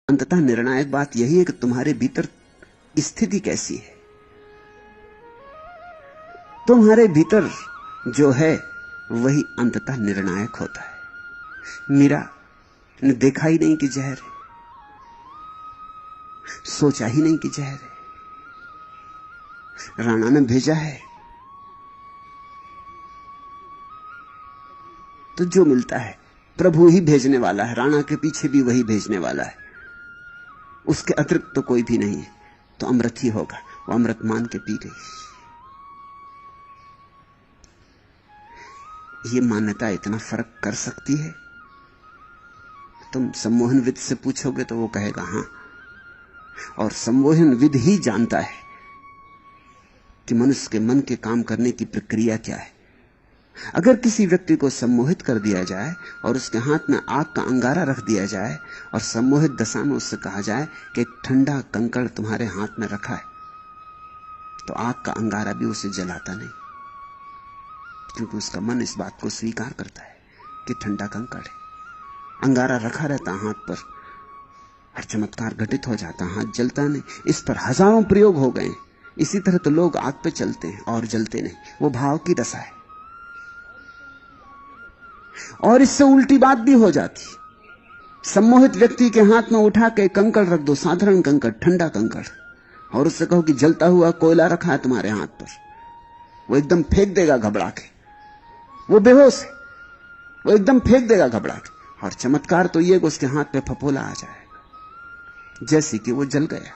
अंततः निर्णायक बात यही है कि तुम्हारे भीतर स्थिति कैसी है। तुम्हारे भीतर जो है वही अंततः निर्णायक होता है। मीरा ने देखा ही नहीं कि जहर है, सोचा ही नहीं कि जहर है। राणा ने भेजा है तो जो मिलता है प्रभु ही भेजने वाला है, राणा के पीछे भी वही भेजने वाला है, उसके अतिरिक्त तो कोई भी नहीं है। तो अमृत ही होगा। वो अमृत मान के पी गई। ये मान्यता इतना फर्क कर सकती है। तुम सम्मोहनविद से पूछोगे तो वो कहेगा हां, और सम्मोहनविद ही जानता है कि मनुष्य के मन के काम करने की प्रक्रिया क्या है। अगर किसी व्यक्ति को सम्मोहित कर दिया जाए और उसके हाथ में आग का अंगारा रख दिया जाए और सम्मोहित दशा में उससे कहा जाए कि एक ठंडा कंकड़ तुम्हारे हाथ में रखा है, तो आग का अंगारा भी उसे जलाता नहीं, क्योंकि उसका मन इस बात को स्वीकार करता है कि ठंडा कंकड़ है। अंगारा रखा रहता हाथ पर और चमत्कार घटित हो जाता, हाथ जलता नहीं। इस पर हजारों प्रयोग हो गए। इसी तरह तो लोग आग पे चलते हैं और जलते नहीं, वो भाव की दशा है। और इससे उल्टी बात भी हो जाती। सम्मोहित व्यक्ति के हाथ में उठा के कंकड़ रख दो, साधारण कंकड़, ठंडा कंकड़, और उससे कहो कि जलता हुआ कोयला रखा है तुम्हारे हाथ पर, वो एकदम फेंक देगा घबरा के। वो बेहोश है, वो एकदम फेंक देगा घबरा के। और चमत्कार तो ये कि उसके हाथ पे फफोला आ जाएगा, जैसे कि वो जल गया।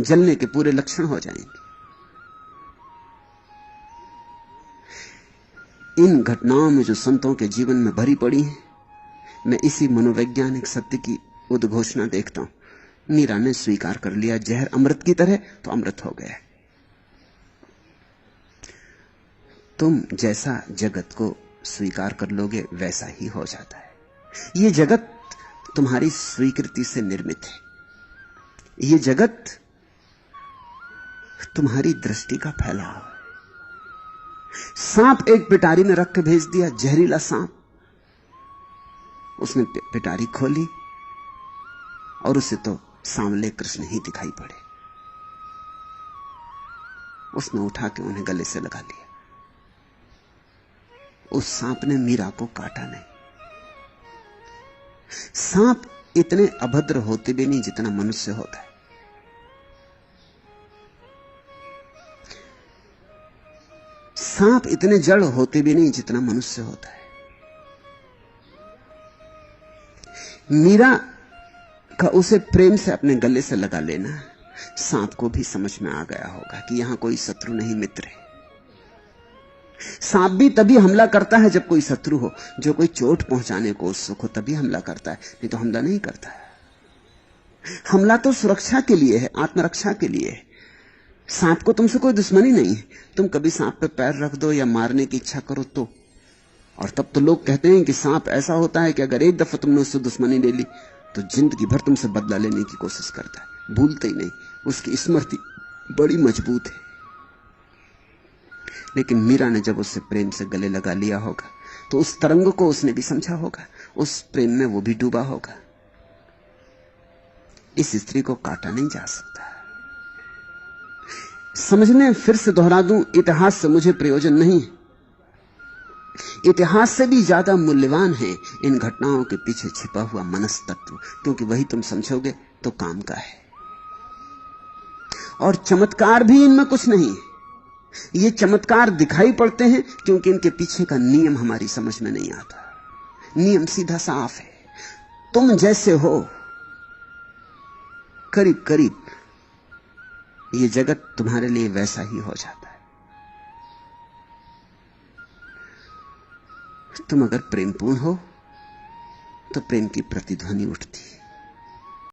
जलने के पूरे लक्षण हो जाएंगे। इन घटनाओं में जो संतों के जीवन में भरी पड़ी हैं, मैं इसी मनोवैज्ञानिक सत्य की उद्घोषणा देखता हूं। मीरा ने स्वीकार कर लिया जहर अमृत की तरह, तो अमृत हो गया। तुम जैसा जगत को स्वीकार कर लोगे वैसा ही हो जाता है। यह जगत तुम्हारी स्वीकृति से निर्मित है। यह जगत तुम्हारी दृष्टि का फैलाव है। सांप एक पिटारी में रख के भेज दिया, जहरीला सांप। उसने पिटारी खोली और उसे तो सांवले कृष्ण ही दिखाई पड़े। उसने उठा के उन्हें गले से लगा लिया। उस सांप ने मीरा को काटा नहीं। सांप इतने अभद्र होते भी नहीं जितना मनुष्य होता है। सांप इतने जड़ होते भी नहीं जितना मनुष्य होता है। मीरा का उसे प्रेम से अपने गले से लगा लेना सांप को भी समझ में आ गया होगा कि यहां कोई शत्रु नहीं, मित्र है। सांप भी तभी हमला करता है जब कोई शत्रु हो, जो कोई चोट पहुंचाने को उत्सुक हो, तभी हमला करता है, नहीं तो हमला नहीं करता है। हमला तो सुरक्षा के लिए है, आत्मरक्षा के लिए है। सांप को तुमसे कोई दुश्मनी नहीं है। तुम कभी सांप पे पैर रख दो या मारने की इच्छा करो तो, और तब तो लोग कहते हैं कि सांप ऐसा होता है कि अगर एक दफा तुमने उससे दुश्मनी ले ली तो जिंदगी भर तुमसे बदला लेने की कोशिश करता है, भूलते ही नहीं। उसकी स्मृति बड़ी मजबूत है। लेकिन मीरा ने जब उससे प्रेम से गले लगा लिया होगा तो उस तरंग को उसने भी समझा होगा, उस प्रेम में वो भी डूबा होगा। इस स्त्री को काटा नहीं जा सकता। समझने फिर से दोहरा दूं, इतिहास से मुझे प्रयोजन नहीं। इतिहास से भी ज्यादा मूल्यवान है इन घटनाओं के पीछे छिपा हुआ मनस्तत्व, क्योंकि वही तुम समझोगे तो काम का है। और चमत्कार भी इनमें कुछ नहीं है। ये चमत्कार दिखाई पड़ते हैं क्योंकि इनके पीछे का नियम हमारी समझ में नहीं आता। नियम सीधा साफ है। तुम जैसे हो करीब करीब ये जगत तुम्हारे लिए वैसा ही हो जाता है। तुम अगर प्रेमपूर्ण हो तो प्रेम की प्रतिध्वनि उठती है।